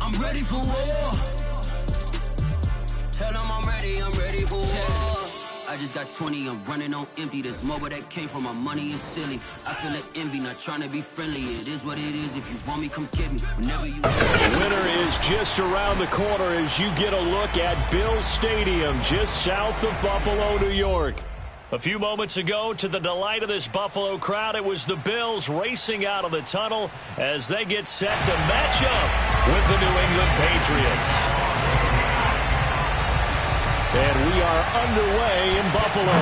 I'm ready for war. Tell them I'm ready for war. I just got 20, I'm running on empty. This mobile that came from my money is silly. I feel like envy, not trying to be friendly. It is what it is. If you want me, come get me. Whenever you... The winner is just around the corner as you get a look at Bills Stadium, just south of Buffalo, New York. A few moments ago, to the delight of this Buffalo crowd, it was the Bills racing out of the tunnel as they get set to match up with the New England Patriots. And we are underway in Buffalo.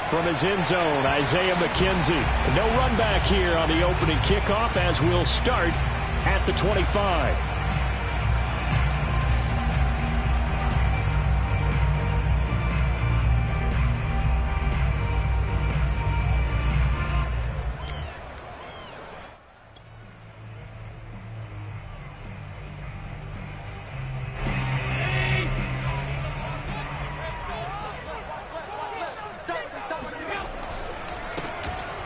From his end zone, Isaiah McKenzie. No run back here on the opening kickoff as we'll start at the 25.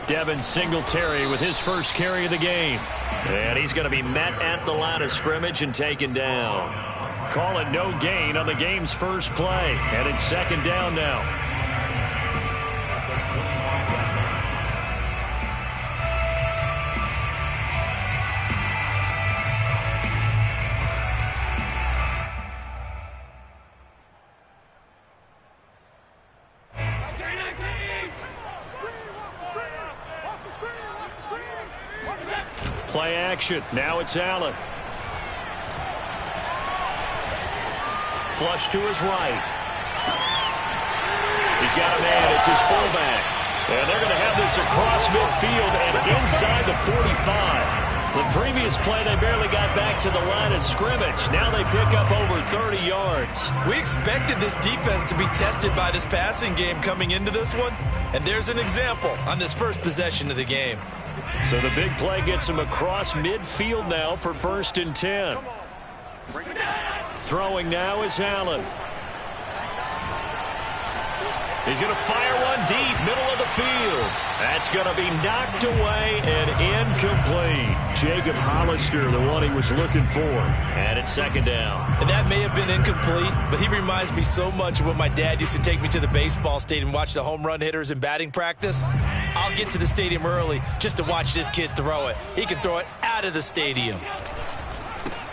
Devin Singletary with his first carry of the game. And he's going to be met at the line of scrimmage and taken down. Call it no gain on the game's first play. And it's second down now. Play action. Now it's Allen. Flush to his right. He's got a man. It's his fullback. And they're going to have this across midfield and inside the 45. The previous play, they barely got back to the line of scrimmage. Now they pick up over 30 yards. We expected this defense to be tested by this passing game coming into this one. And there's an example on this first possession of the game. So the big play gets him across midfield now for 1st and 10. Throwing now is Allen. He's going to fire one deep, middle of the field. That's going to be knocked away and incomplete. Jacob Hollister, the one he was looking for. And it's second down. And that may have been incomplete, but he reminds me so much of when my dad used to take me to the baseball stadium and watch the home run hitters in batting practice. I'll get to the stadium early just to watch this kid throw it. He can throw it out of the stadium.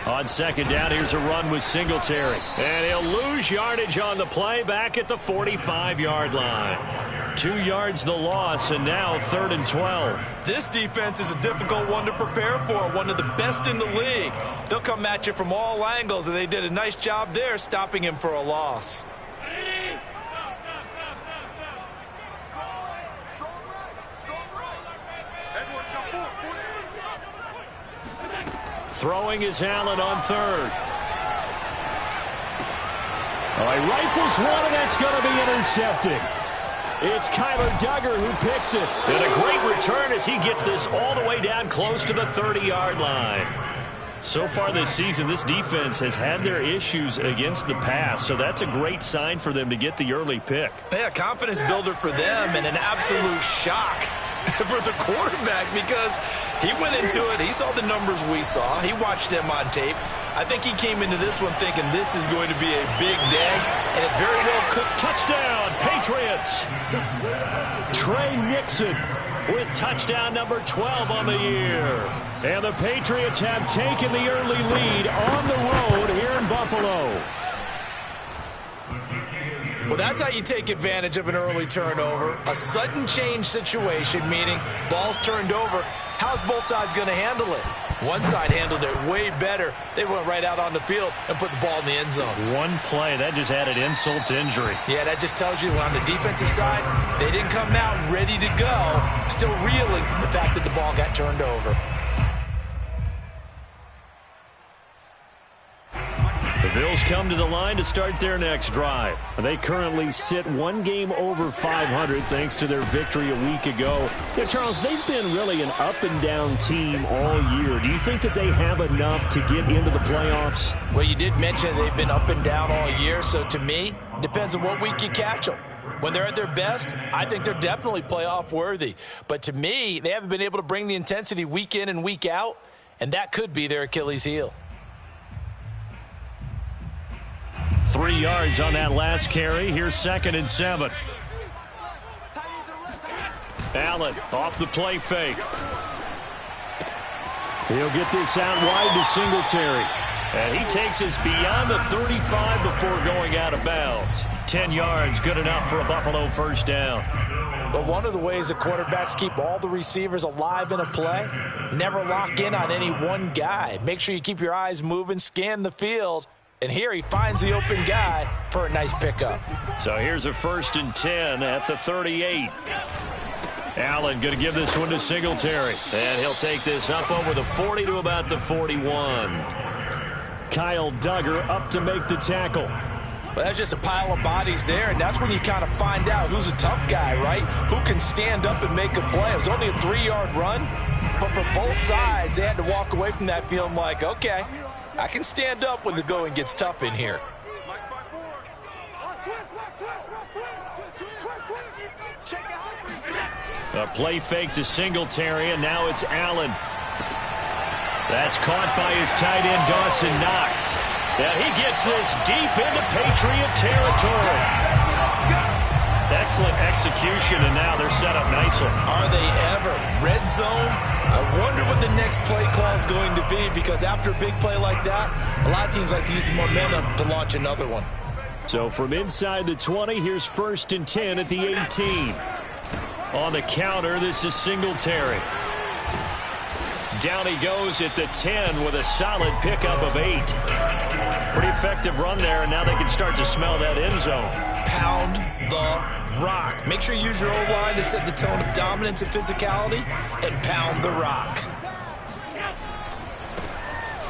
On second down, here's a run with Singletary. And he'll lose yardage on the play back at the 45-yard line. 2 yards the loss, and now 3rd and 12. This defense is a difficult one to prepare for, one of the best in the league. They'll come at you from all angles, and they did a nice job there stopping him for a loss. Throwing is Allen on 3rd. Oh, he rifles one, and that's going to be intercepted. It's Kyler Duggar who picks it. And a great return as he gets this all the way down close to the 30-yard line. So far this season, this defense has had their issues against the pass, so that's a great sign for them to get the early pick. Yeah, confidence builder for them and an absolute shock for the quarterback because he went into it. He saw the numbers we saw. He watched them on tape. I think he came into this one thinking this is going to be a big day, and it very well could. Touchdown, Patriots. Trey Nixon with touchdown number 12 on the year. And the Patriots have taken the early lead on the road here in Buffalo. Well, that's how you take advantage of an early turnover. A sudden change situation, meaning ball's turned over. How's both sides going to handle it? One side handled it way better. They went right out on the field and put the ball in the end zone. One play, that just added insult to injury. Yeah, that just tells you on the defensive side, they didn't come out ready to go, still reeling from the fact that the ball got turned over. The Bills come to the line to start their next drive. They currently sit one game over 500 thanks to their victory a week ago. Yeah, Charles, they've been really an up-and-down team all year. Do you think that they have enough to get into the playoffs? Well, you did mention they've been up and down all year, so to me, it depends on what week you catch them. When they're at their best, I think they're definitely playoff worthy. But to me, they haven't been able to bring the intensity week in and week out, and that could be their Achilles heel. 3 yards on that last carry. Here's 2nd and 7. Allen off the play fake. He'll get this out wide to Singletary. And he takes us beyond the 35 before going out of bounds. 10 yards, good enough for a Buffalo first down. But one of the ways the quarterbacks keep all the receivers alive in a play, never lock in on any one guy. Make sure you keep your eyes moving, scan the field. And here he finds the open guy for a nice pickup. So here's a 1st and 10 at the 38. Allen going to give this one to Singletary. And he'll take this up over the 40 to about the 41. Kyle Duggar up to make the tackle. Well, that's just a pile of bodies there, and that's when you kind of find out who's a tough guy, right? Who can stand up and make a play. It was only a 3-yard run, but for both sides, they had to walk away from that feeling like, okay, I can stand up when the going gets tough in here. A play fake to Singletary, and now it's Allen. That's caught by his tight end, Dawson Knox. And he gets this deep into Patriot territory. Excellent execution, and now they're set up nicely. Are they ever? Red zone? I wonder what the next play call is going to be, because after a big play like that, a lot of teams like to use the momentum to launch another one. So from inside the 20, here's 1st and 10 at the 18. On the counter, this is Singletary. Down he goes at the 10 with a solid pickup of 8. Pretty effective run there, and now they can start to smell that end zone. Pound the rock. Make sure you use your O-line to set the tone of dominance and physicality, and pound the rock.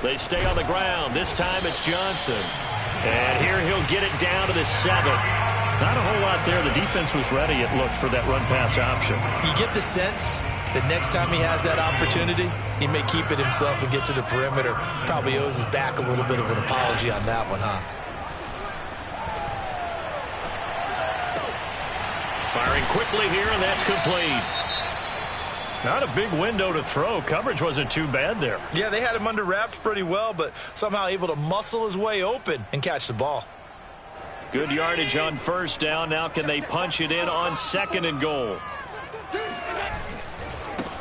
They stay on the ground. This time it's Johnson. And here he'll get it down to the 7. Not a whole lot there. The defense was ready, it looked, for that run-pass option. You get the sense that next time he has that opportunity, he may keep it himself and get to the perimeter. Probably owes his back a little bit of an apology on that one, huh? Firing quickly here, and that's complete. Not a big window to throw. Coverage wasn't too bad there. Yeah, they had him under wraps pretty well, but somehow able to muscle his way open and catch the ball. Good yardage on 1st down. Now can they punch it in on 2nd and goal?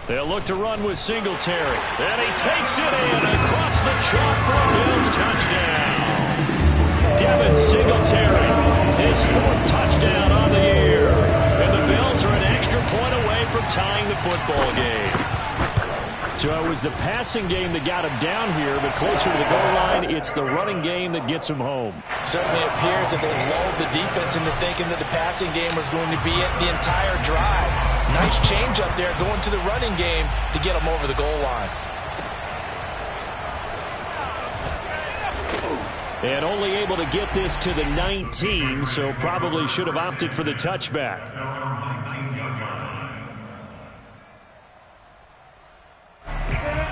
They'll look to run with Singletary. And he takes it in across the chalk for a Bills touchdown. Devin Singletary, his 4th touchdown on the year. And the Bills are an extra point away from tying the football game. So it was the passing game that got him down here, but closer to the goal line, it's the running game that gets him home. Certainly appears that they lulled the defense into thinking that the passing game was going to be it the entire drive. Nice change up there going to the running game to get them over the goal line. And only able to get this to the 19, so probably should have opted for the touchback.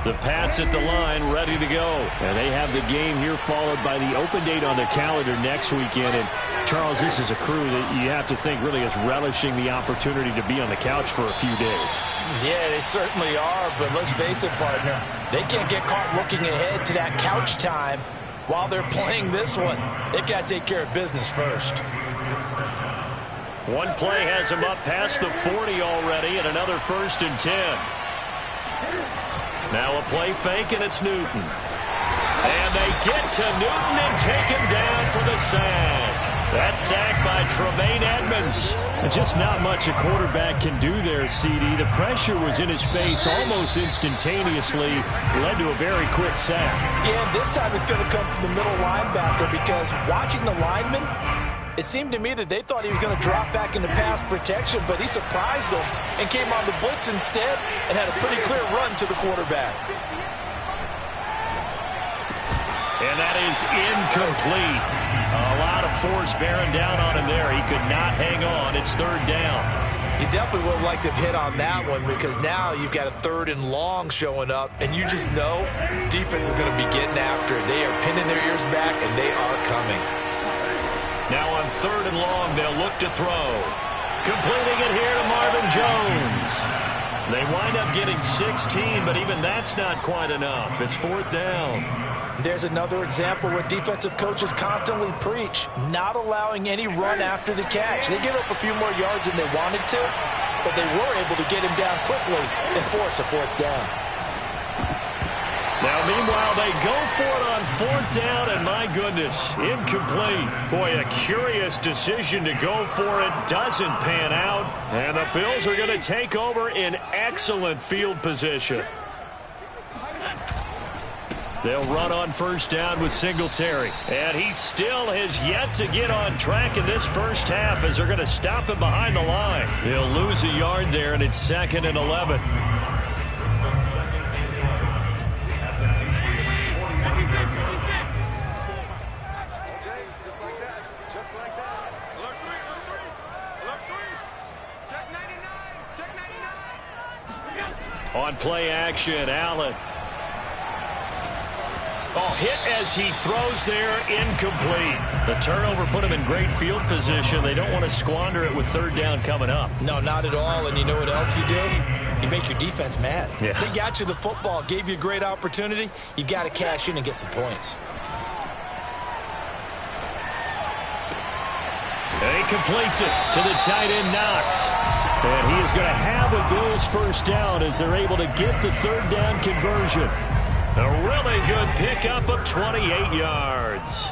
The Pats at the line, ready to go. And they have the game here followed by the open date on their calendar next weekend. And, Charles, this is a crew that you have to think really is relishing the opportunity to be on the couch for a few days. Yeah, they certainly are, but let's face it, partner. They can't get caught looking ahead to that couch time while they're playing this one. They got to take care of business first. One play has him up past the 40 already, and another 1st and 10. Now a play fake, and it's Newton. And they get to Newton and take him down for the sack. That sack by Tremaine Edmonds. Just not much a quarterback can do there, CD. The pressure was in his face almost instantaneously. Led to a very quick sack. Yeah, this time it's going to come from the middle linebacker, because watching the lineman, it seemed to me that they thought he was going to drop back into pass protection, but he surprised them and came on the blitz instead and had a pretty clear run to the quarterback. And that is incomplete. A lot of force bearing down on him there. He could not hang on. It's third down. You definitely would have liked to have hit on that one because now you've got a 3rd and long showing up, and you just know defense is going to be getting after it. They are pinning their ears back, and they are coming. Now on 3rd and long, they'll look to throw. Completing it here to Marvin Jones. They wind up getting 16, but even that's not quite enough. It's 4th down. There's another example where defensive coaches constantly preach, not allowing any run after the catch. They give up a few more yards than they wanted to, but they were able to get him down quickly and force a 4th down. Now, meanwhile, they go for it on 4th down, and my goodness, incomplete. Boy, a curious decision to go for it. Doesn't pan out, and the Bills are going to take over in excellent field position. They'll run on 1st down with Singletary. And he still has yet to get on track in this first half as they're going to stop him behind the line. He'll lose a yard there, and it's 2nd and 11. On play action, Allen. Oh, hit as he throws there, incomplete. The turnover put him in great field position. They don't want to squander it with 3rd down coming up. No, not at all. And you know what else you do? You make your defense mad. Yeah. They got you the football, gave you a great opportunity. You got to cash in and get some points. And he completes it to the tight end, Knox. And he is going to have a Bills 1st down as they're able to get the 3rd down conversion. A really good pickup of 28 yards.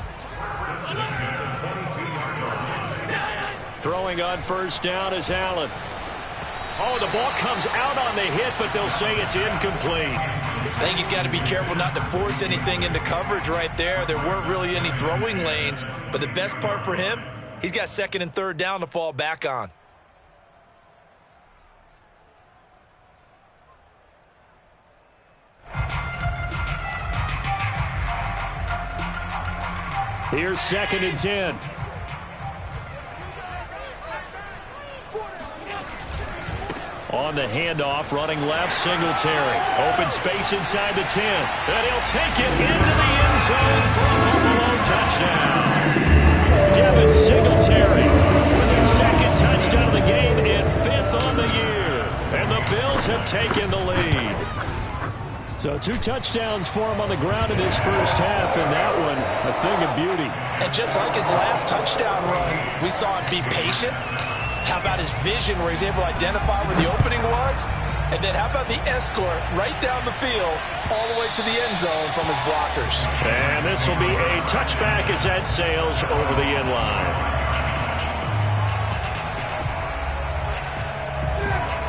Throwing on 1st down is Allen. Oh, the ball comes out on the hit, but they'll say it's incomplete. I think he's got to be careful not to force anything into coverage right there. There weren't really any throwing lanes, but the best part for him, he's got 2nd and 3rd down to fall back on. Here's 2nd and 10. On the handoff, running left, Singletary. Open space inside the 10. And he'll take it into the end zone for a Buffalo touchdown. Devin Singletary with his 2nd touchdown of the game and 5th on the year. And the Bills have taken the lead. So 2 touchdowns for him on the ground in his first half, and that one a thing of beauty. And just like his last touchdown run, we saw him be patient. How about his vision where he's able to identify where the opening was? And then how about the escort right down the field all the way to the end zone from his blockers? And this will be a touchback as that sails over the end line.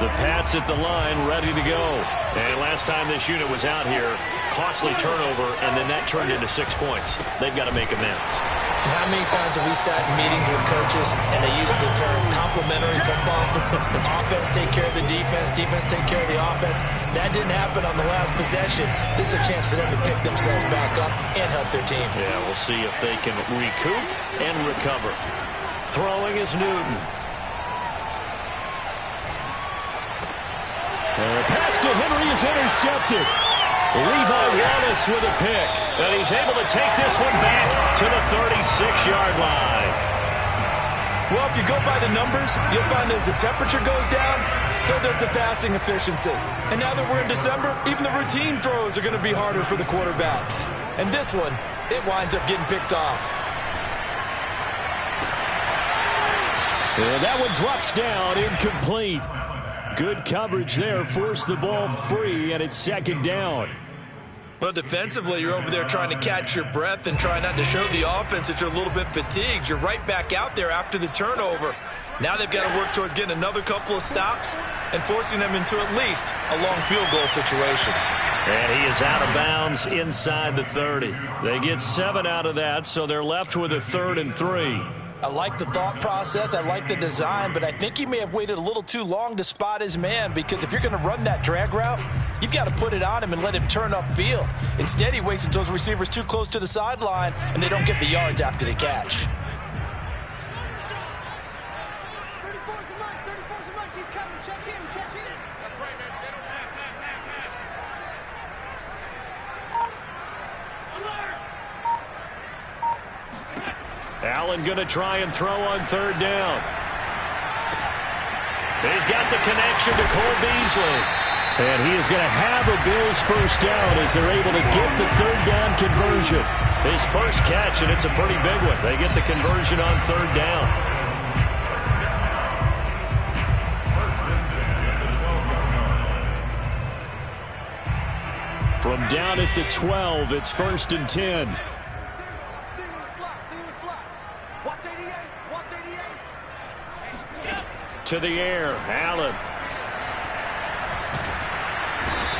The Pats at the line, ready to go. And last time this unit was out here, costly turnover, and then that turned into 6 points. They've got to make amends. And how many times have we sat in meetings with coaches and they use the term complementary football? Offense take care of the defense, defense take care of the offense. That didn't happen on the last possession. This is a chance for them to pick themselves back up and help their team. Yeah, we'll see if they can recoup and recover. Throwing is Newton. The pass to Henry is intercepted. Levi Wallace with a pick. And he's able to take this one back to the 36-yard line. Well, if you go by the numbers, you'll find as the temperature goes down, so does the passing efficiency. And now that we're in December, even the routine throws are going to be harder for the quarterbacks. And this one, it winds up getting picked off. And that one drops down, incomplete. Good coverage there, forced the ball free, and it's 2nd down. Well, defensively, you're over there trying to catch your breath and try not to show the offense that you're a little bit fatigued. You're right back out there after the turnover. Now they've got to work towards getting another couple of stops and forcing them into at least a long field goal situation. And he is out of bounds inside the 30. They get 7 out of that, so they're left with a 3rd and 3. I like the thought process. I like the design, but I think he may have waited a little too long to spot his man, because if you're going to run that drag route, you've got to put it on him and let him turn upfield. Instead, he waits until his receiver's too close to the sideline, and they don't get the yards after the catch. Allen going to try and throw on third down. He's got the connection to Cole Beasley. And he is going to have a Bills first down as they're able to get the third down conversion. His first catch, and it's a pretty big one. They get the conversion on third down. From down at the 12, it's 1st and 10. To the air, Allen.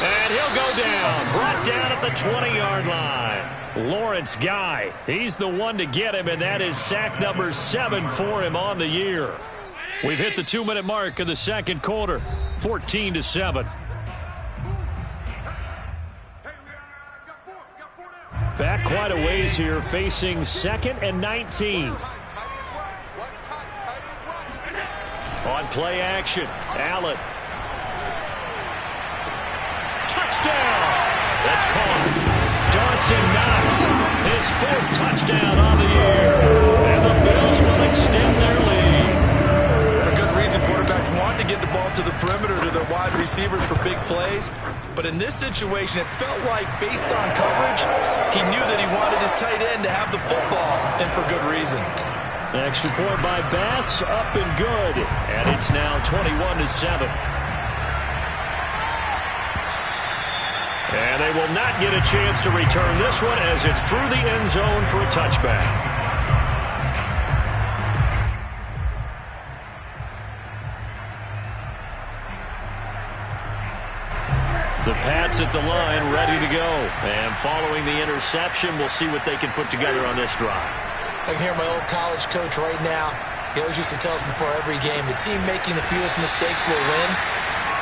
And he'll go down. Brought down at the 20-yard line. Lawrence Guy, he's the one to get him, and that is sack number 7 for him on the year. We've hit the 2-minute mark of the second quarter, 14-7. Back quite a ways here, facing 2nd and 19. On play action, Allen. Touchdown! That's caught. Dawson Knox, his 4th touchdown on the year. And the Bills will extend their lead. For good reason, quarterbacks want to get the ball to the perimeter to their wide receivers for big plays. But in this situation, it felt like, based on coverage, he knew that he wanted his tight end to have the football, and for good reason. Extra point by Bass, up and good. And it's now 21-7. And they will not get a chance to return this one as it's through the end zone for a touchback. The Pats at the line, ready to go. And following the interception, we'll see what they can put together on this drive. I can hear my old college coach right now. He always used to tell us before every game, the team making the fewest mistakes will win.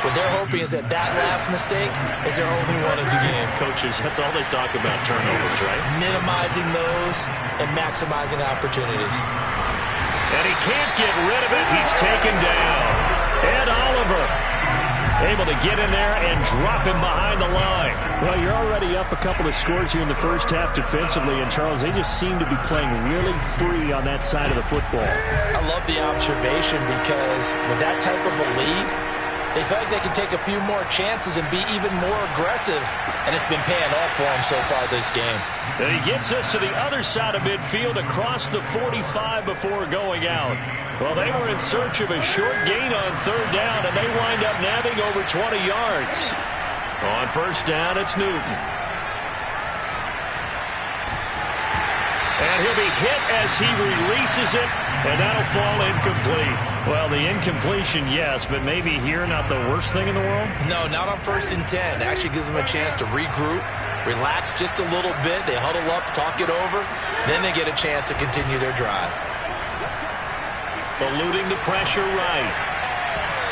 What they're hoping is that last mistake is their only one of the game. Coaches, that's all they talk about, turnovers, right? Minimizing those and maximizing opportunities. And he can't get rid of it. He's taken down. Ed Oliver able to get in there and drop him behind the line. Well, you're already up a couple of scores here in the first half defensively, and Charles, they just seem to be playing really free on that side of the football. I love the observation, because with that type of a lead, they feel like they can take a few more chances and be even more aggressive, and it's been paying off for them so far this game. And he gets us to the other side of midfield across the 45 before going out. Well, they were in search of a short gain on third down, and they wind up nabbing over 20 yards. On first down, it's Newton. And he'll be hit as he releases it, and that'll fall incomplete. Well, the incompletion, yes, but maybe here not the worst thing in the world? No, not on 1st and 10. It actually gives them a chance to regroup, relax just a little bit. They huddle up, talk it over. Then they get a chance to continue their drive. Eluding the pressure right.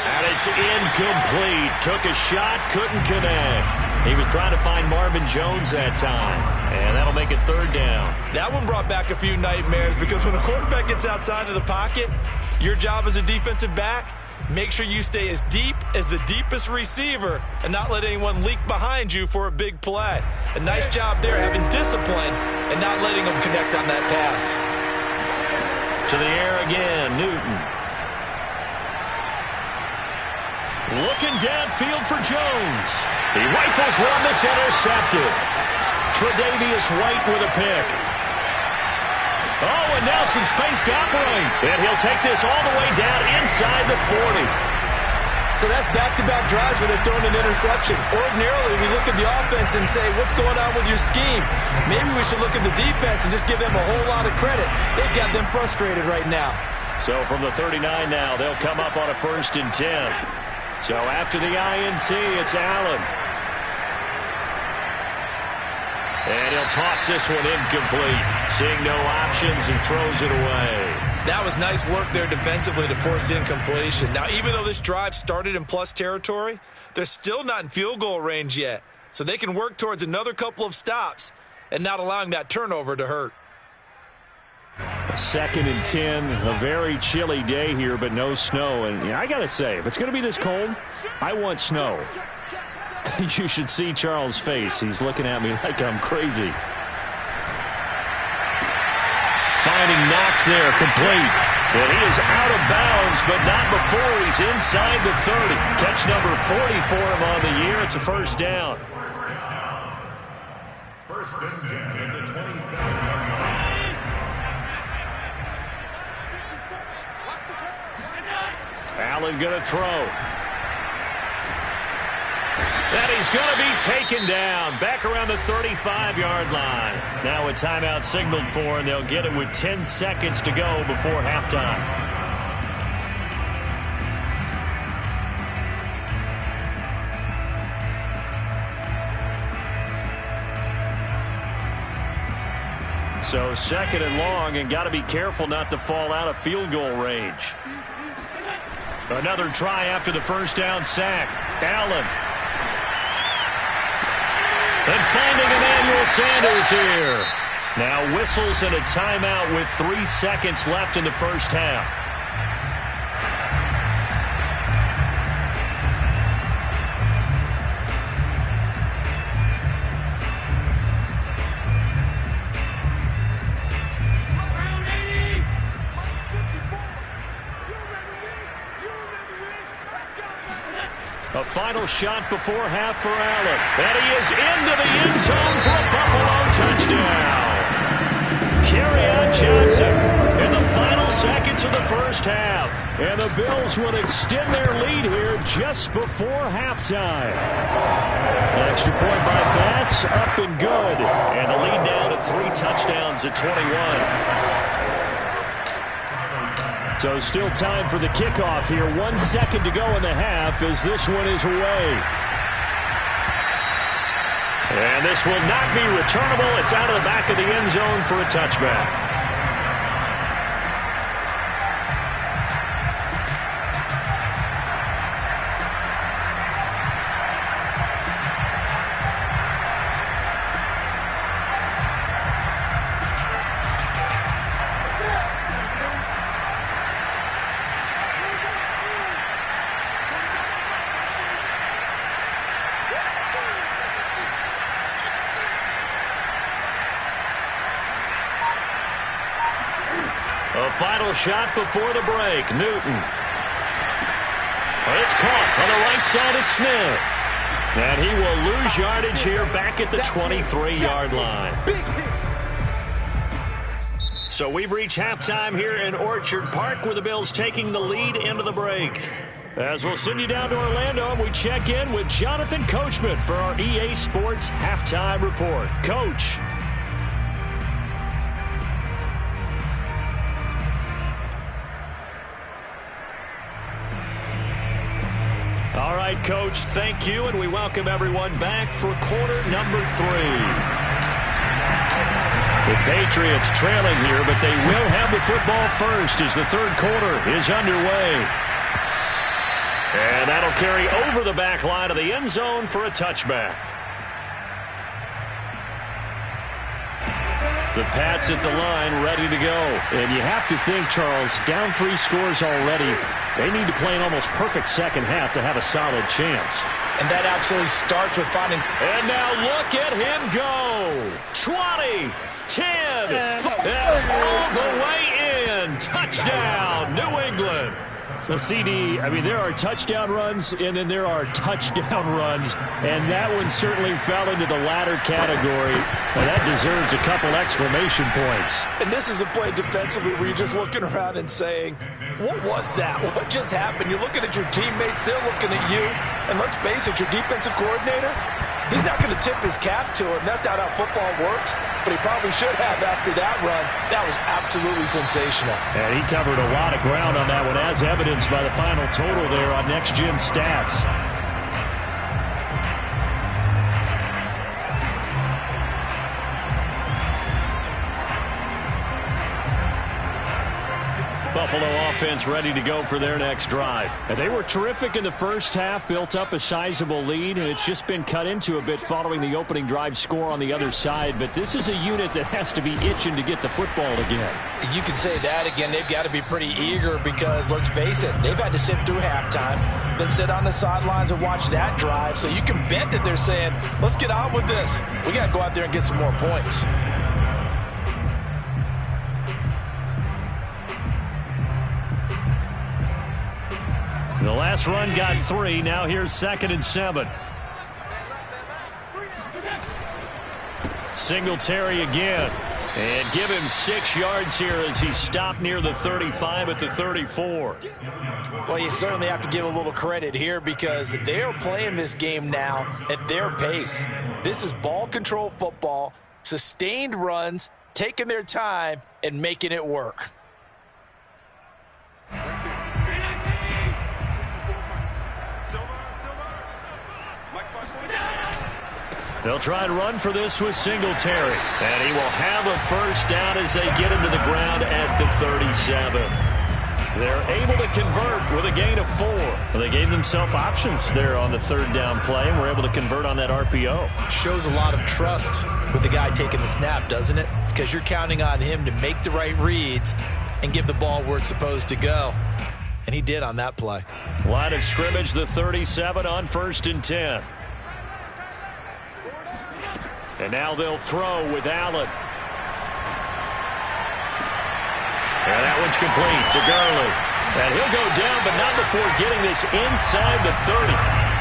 And it's incomplete. Took a shot, couldn't connect. He was trying to find Marvin Jones that time. And that'll make it third down. That one brought back a few nightmares, because when a quarterback gets outside of the pocket, your job as a defensive back, make sure you stay as deep as the deepest receiver and not let anyone leak behind you for a big play. A nice job there, having discipline and not letting them connect on that pass. To the air again, Newton. Looking downfield for Jones. He rifles one that's intercepted. Tre'Davious White with a pick. Oh, and now some space to operate. And he'll take this all the way down inside the 40. So that's back-to-back drives where they've thrown an interception. Ordinarily, we look at the offense and say, what's going on with your scheme? Maybe we should look at the defense and just give them a whole lot of credit. They've got them frustrated right now. So from the 39 now, they'll come up on a 1st and 10. So after the INT, it's Allen. And he'll toss this one incomplete. Seeing no options and throws it away. That was nice work there defensively to force the incompletion. Now, even though this drive started in plus territory, they're still not in field goal range yet. So they can work towards another couple of stops and not allowing that turnover to hurt. 2nd and 10, a very chilly day here, but no snow. And I got to say, if it's going to be this cold, I want snow. You should see Charles' face. He's looking at me like I'm crazy. Finding Knox there, complete. And he is out of bounds, but not before he's inside the 30. Catch number 40 for him on the year. It's a first down. First and 10 at the 27. Allen going to throw. And he's going to be taken down back around the 35-yard line. Now a timeout signaled for, and they'll get it with 10 seconds to go before halftime. So 2nd and long, and got to be careful not to fall out of field goal range. Another try after the first down sack. Allen. And finding Emmanuel Sanders here. Now whistles and a timeout with 3 seconds left in the first half. A final shot before half for Allen. And he is into the end zone for a Buffalo touchdown. Kerryon Johnson in the final seconds of the first half. And the Bills will extend their lead here just before halftime. An extra point by Bass, up and good. And the lead now to 3 touchdowns at 21. So still time for the kickoff here. 1 second to go in the half as this one is away. And this will not be returnable. It's out of the back of the end zone for a touchback. A final shot before the break. Newton. It's caught on the right side at Smith. And he will lose yardage here back at the 23-yard line. So we've reached halftime here in Orchard Park with the Bills taking the lead into the break. As we'll send you down to Orlando, we check in with Jonathan Coachman for our EA Sports Halftime Report. Coach. All right, Coach, thank you, and we welcome everyone back for quarter number 3. The Patriots trailing here, but they will have the football first as the third quarter is underway. And that'll carry over the back line of the end zone for a touchback. The Pats at the line, ready to go. And you have to think, Charles, down 3 scores already. They need to play an almost perfect second half to have a solid chance. And that absolutely starts with finding. And now look at him go. 20, 10, all the way in. Touchdown, New England. The CD, I mean, there are touchdown runs, and then there are touchdown runs, and that one certainly fell into the latter category, and that deserves a couple exclamation points. And this is a play defensively where you're just looking around and saying, what was that? What just happened? You're looking at your teammates, they're looking at you, and let's face it, your defensive coordinator, he's not going to tip his cap to it, and that's not how football works, but he probably should have after that run. That was absolutely sensational. And he covered a lot of ground on that one, as evidenced by the final total there on Next Gen Stats. Buffalo offense ready to go for their next drive. And they were terrific in the first half, built up a sizable lead, and it's just been cut into a bit following the opening drive score on the other side. But this is a unit that has to be itching to get the football again. You can say that again. They've got to be pretty eager because, let's face it, they've had to sit through halftime, then sit on the sidelines and watch that drive. So you can bet that they're saying, let's get on with this. We got to go out there and get some more points. The last run got 3. Now here's 2nd and 7. Singletary again. And give him 6 yards here as he stopped near the 35 at the 34. Well, you certainly have to give a little credit here because they're playing this game now at their pace. This is ball control football, sustained runs, taking their time, and making it work. They'll try and run for this with Singletary. And he will have a first down as they get him to the ground at the 37. They're able to convert with a gain of 4. Well, they gave themselves options there on the 3rd down play and were able to convert on that RPO. Shows a lot of trust with the guy taking the snap, doesn't it? Because you're counting on him to make the right reads and give the ball where it's supposed to go. And he did on that play. Line of scrimmage, the 37 on 1st and 10. And now they'll throw with Allen. And that one's complete to Gurley. And he'll go down, but not before getting this inside the 30.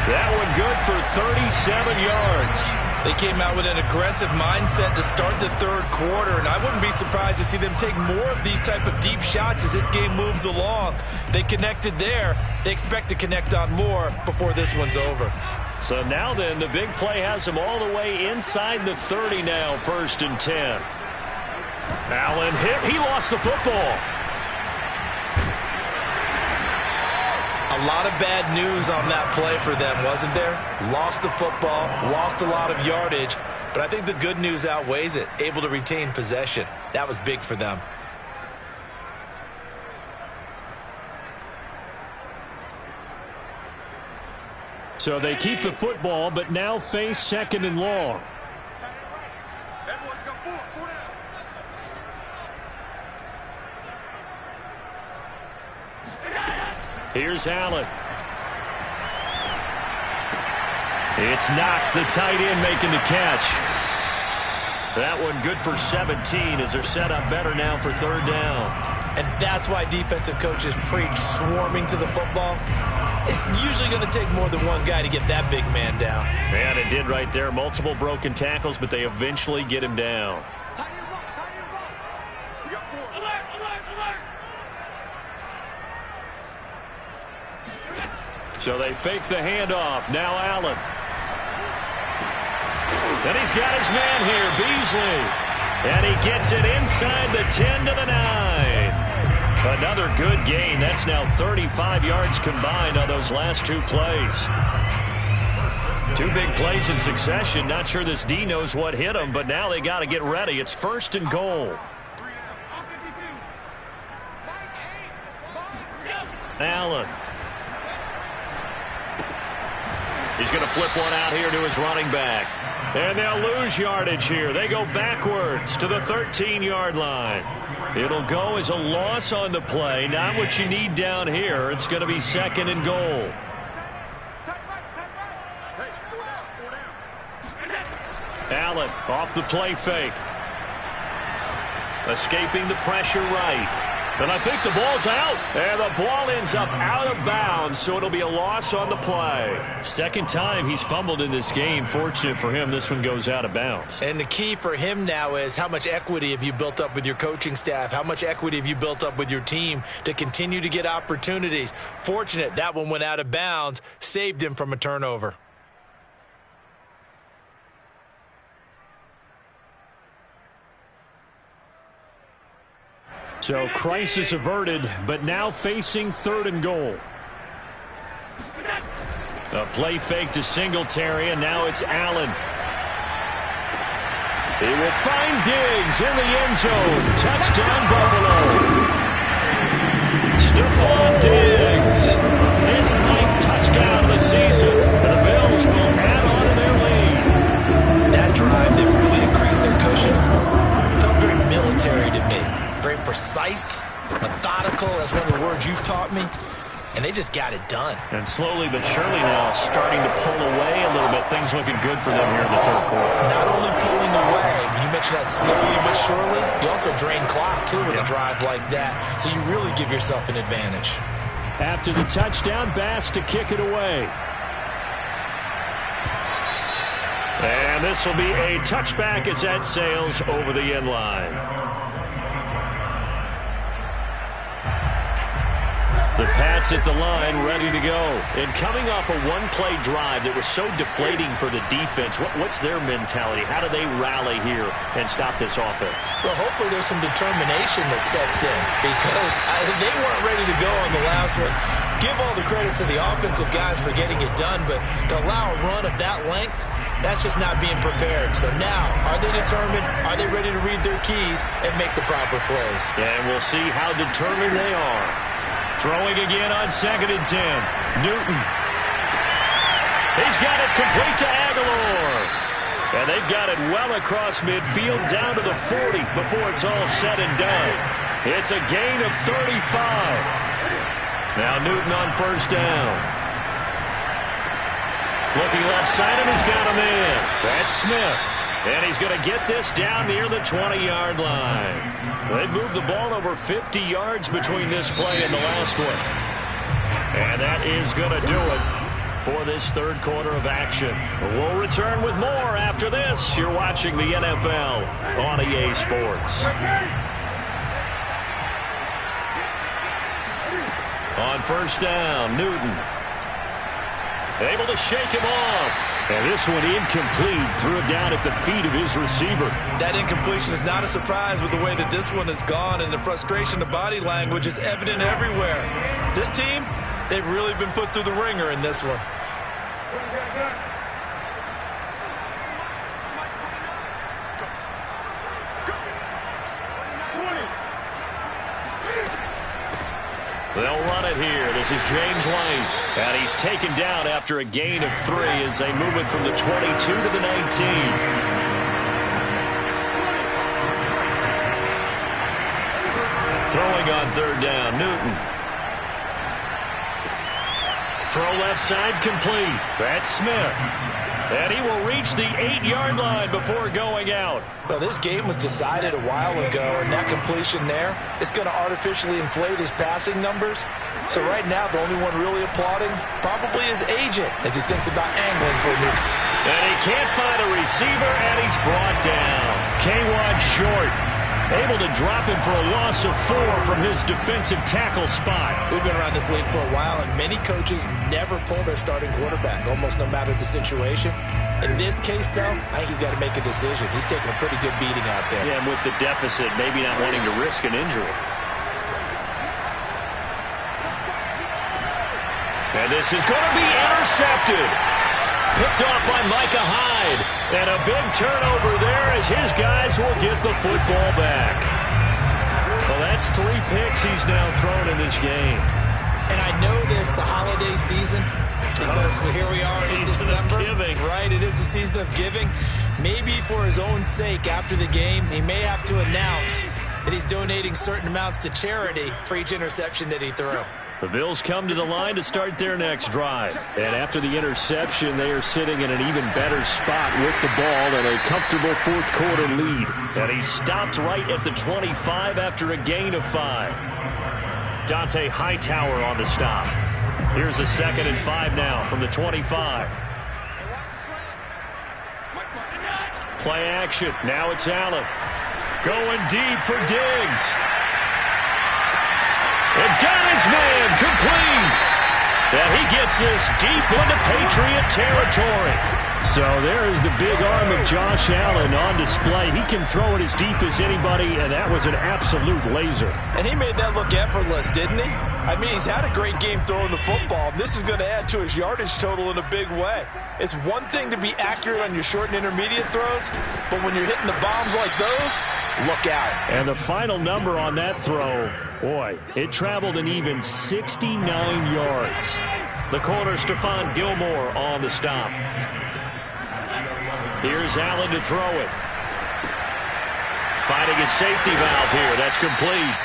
That one good for 37 yards. They came out with an aggressive mindset to start the 3rd quarter, and I wouldn't be surprised to see them take more of these type of deep shots as this game moves along. They connected there. They expect to connect on more before this one's over. So now then, the big play has him all the way inside the 30 now, 1st and 10. Allen hit. He lost the football. A lot of bad news on that play for them, wasn't there? Lost the football, lost a lot of yardage, but I think the good news outweighs it. Able to retain possession. That was big for them. So they keep the football, but now face 2nd and long. Here's Allen. It's Knox, the tight end, making the catch. That one good for 17 as they're set up better now for 3rd down. And that's why defensive coaches preach swarming to the football. It's usually going to take more than one guy to get that big man down. And it did right there. Multiple broken tackles, but they eventually get him down. So they fake the handoff. Now Allen. And he's got his man here, Beasley. And he gets it inside the 10 to the 9. Another good gain. That's now 35 yards combined on those last 2 plays. 2 big plays in succession. Not sure this D knows what hit him, but now they got to get ready. It's 1st and goal. Allen. He's going to flip one out here to his running back. And they'll lose yardage here. They go backwards to the 13-yard line. It'll go as a loss on the play. Not what you need down here. It's going to be 2nd and goal. Allen off the play fake. Escaping the pressure right. And I think the ball's out. And the ball ends up out of bounds, so it'll be a loss on the play. 2nd time he's fumbled in this game. Fortunate for him, this one goes out of bounds. And the key for him now is how much equity have you built up with your coaching staff? How much equity have you built up with your team to continue to get opportunities? Fortunate that one went out of bounds, saved him from a turnover. So crisis averted, but now facing 3rd and goal. A play fake to Singletary, and now it's Allen. He will find Diggs in the end zone. Touchdown, Buffalo. Stephon Diggs. His ninth touchdown of the season. And the Bills will add on to their lead. That drive, they really increased their cushion. Felt very military to me. Very precise, methodical. That's one of the words you've taught me. And they just got it done. And slowly but surely now starting to pull away a little bit. Things looking good for them here in the third quarter. Not only pulling away, you mentioned that slowly but surely, you also drain clock, too, with a drive like that. So you really give yourself an advantage. After the touchdown, Bass to kick it away. And this will be a touchback as that sails over the end line. The Pats at the line, ready to go. And coming off a one-play drive that was so deflating for the defense, what's their mentality? How do they rally here and stop this offense? Well, hopefully there's some determination that sets in because they weren't ready to go on the last one. Give all the credit to the offensive guys for getting it done, but to allow a run of that length, that's just not being prepared. So now, are they determined? Are they ready to read their keys and make the proper plays? And we'll see how determined they are. Throwing again on 2nd and 10. Newton. He's got it complete to Aguilar. And they've got it well across midfield down to the 40 before it's all said and done. It's a gain of 35. Now Newton on first down. Looking left side, and he's got him in. That's Smith. And he's going to get this down near the 20-yard line. They moved the ball over 50 yards between this play and the last one. And that is going to do it for this third quarter of action. We'll return with more after this. You're watching the NFL on EA Sports. On first down, Newton. Able to shake him off. And this one incomplete. Threw it down at the feet of his receiver. That incompletion is not a surprise with the way that this one has gone, and the frustration of body language is evident everywhere. This team, they've really been put through the ringer in this one. They'll run it here. This is James White. And he's taken down after a gain of 3 as they move it from the 22 to the 19. Throwing on third down, Newton. Throw left side complete. That's Smith. And he will reach the 8-yard line before going out. Well, this game was decided a while ago, and that completion there is going to artificially inflate his passing numbers. So right now, the only one really applauding probably his agent as he thinks about angling for a new. And he can't find a receiver, and he's brought down. K-Wan Short able to drop him for a loss of 4 from his defensive tackle spot. We've been around this league for a while, and many coaches never pull their starting quarterback, almost no matter the situation. In this case, though, I think he's got to make a decision. He's taking a pretty good beating out there. Yeah, and with the deficit, maybe not wanting to risk an injury. And this is going to be intercepted. Picked off by Micah Hyde. And a big turnover there as his guys will get the football back. Well, that's 3 picks he's now thrown in this game. And I know this, the holiday season, because here we are in December. Right, it is the season of giving. Maybe for his own sake after the game, he may have to announce that he's donating certain amounts to charity for each interception that he threw. The Bills come to the line to start their next drive. And after the interception, they are sitting in an even better spot with the ball and a comfortable fourth quarter lead. And he stopped right at the 25 after a gain of 5. Dante Hightower on the stop. Here's a 2nd and 5 now from the 25. Play action. Now it's Allen. Going deep for Diggs. And got his man complete. And he gets this deep into Patriot territory. So there is the big arm of Josh Allen on display. He can throw it as deep as anybody, and that was an absolute laser. And he made that look effortless, didn't he? I mean, he's had a great game throwing the football. This is going to add to his yardage total in a big way. It's one thing to be accurate on your short and intermediate throws, but when you're hitting the bombs like those, look out. And the final number on that throw, boy, it traveled an even 69 yards. The corner, Stephon Gilmore, on the stop. Here's Allen to throw it. Finding a safety valve here. That's complete.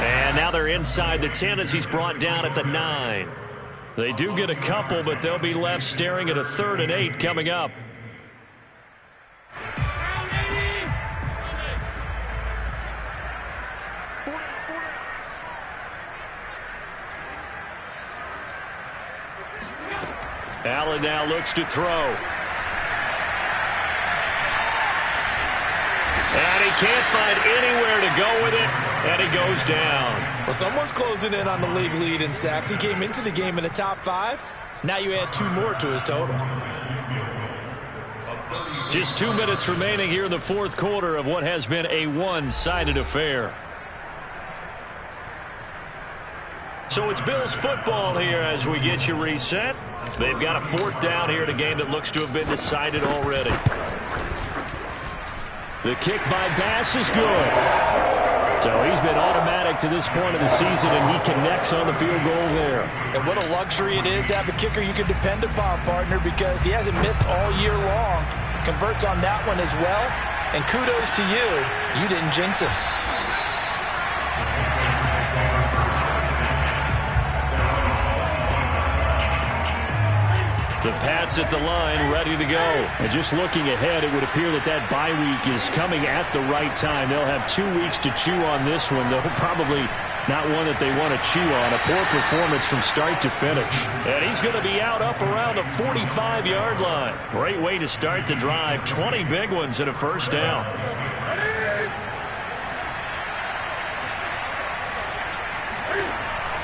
And now they're inside the 10 as he's brought down at the 9. They do get a couple, but they'll be left staring at a 3rd and 8 coming up. Allen now looks to throw. And he can't find anywhere to go with it, and he goes down. Well, someone's closing in on the league lead in sacks. He came into the game in the top 5. Now you add 2 more to his total. Just 2 minutes remaining here in the 4th quarter of what has been a one-sided affair. So it's Bills football here as we get you reset. They've got a 4th down here in a game that looks to have been decided already. The kick by Bass is good. So he's been automatic to this point of the season, and he connects on the field goal there. And what a luxury it is to have a kicker you can depend upon, partner, because he hasn't missed all year long. Converts on that one as well. And kudos to you. You didn't jinx him. The Pats at the line, ready to go. And just looking ahead, it would appear that that bye week is coming at the right time. They'll have 2 weeks to chew on this one, though probably not one that they want to chew on. A poor performance from start to finish. And he's going to be out up around the 45-yard line. Great way to start the drive. 20 big ones and a 1st down.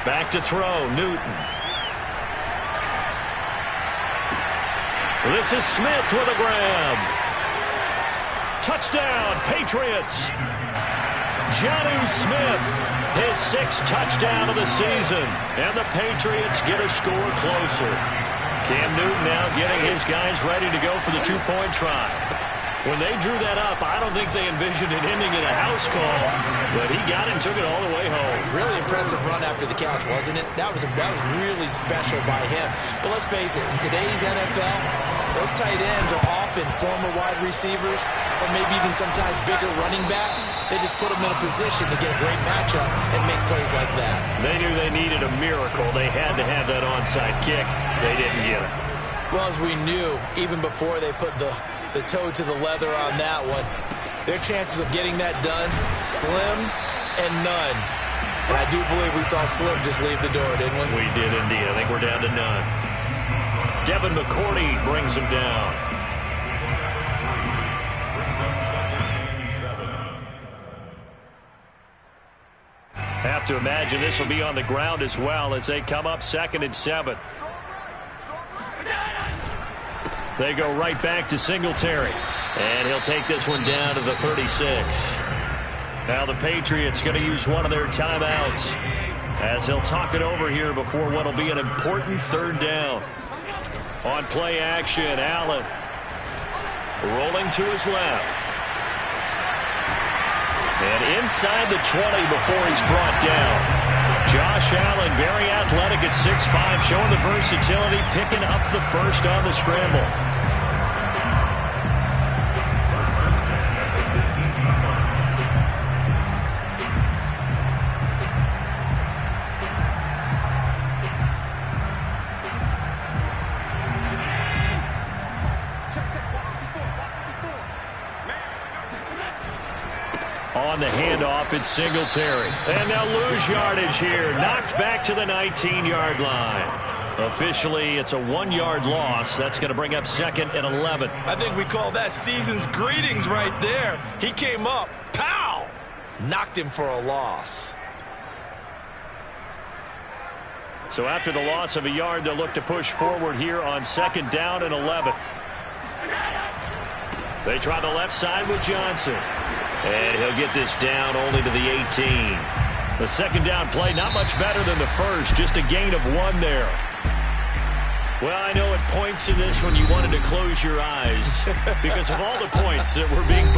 Back to throw, Newton. This is Smith with a grab. Touchdown, Patriots. Jonnu Smith, his 6th touchdown of the season. And the Patriots get a score closer. Cam Newton now getting his guys ready to go for the 2-point try. When they drew that up, I don't think they envisioned it ending in a house call, but he got it and took it all the way home. Really impressive run after the catch, wasn't it? That was really special by him. But let's face it, in today's NFL, those tight ends are often former wide receivers or maybe even sometimes bigger running backs. They just put them in a position to get a great matchup and make plays like that. They knew they needed a miracle. They had to have that onside kick. They didn't get it. Well, as we knew, even before they put the toe to the leather on that one, their chances of getting that done, slim and none. And I do believe we saw Slim just leave the door, didn't we? We did indeed. I think we're down to none. Devin McCourty brings him down. Have to imagine this will be on the ground as well as they come up 2nd and 7. They go right back to Singletary. And he'll take this one down to the 36. Now the Patriots going to use one of their timeouts as he'll talk it over here before what will be an important 3rd down. On play action, Allen rolling to his left. And inside the 20 before he's brought down. Josh Allen, very athletic at 6'5", showing the versatility, picking up the 1st on the scramble. On the handoff, it's Singletary. And they'll lose yardage here. Knocked back to the 19-yard line. Officially, it's a 1-yard loss. That's going to bring up 2nd and 11. I think we call that season's greetings right there. He came up, pow! Knocked him for a loss. So after the loss of a yard, they'll look to push forward here on 2nd down and 11. They try the left side with Johnson. And he'll get this down only to the 18. The second down play, not much better than the first, just a gain of 1 there. Well, I know at points in this when you wanted to close your eyes because of all the points that were being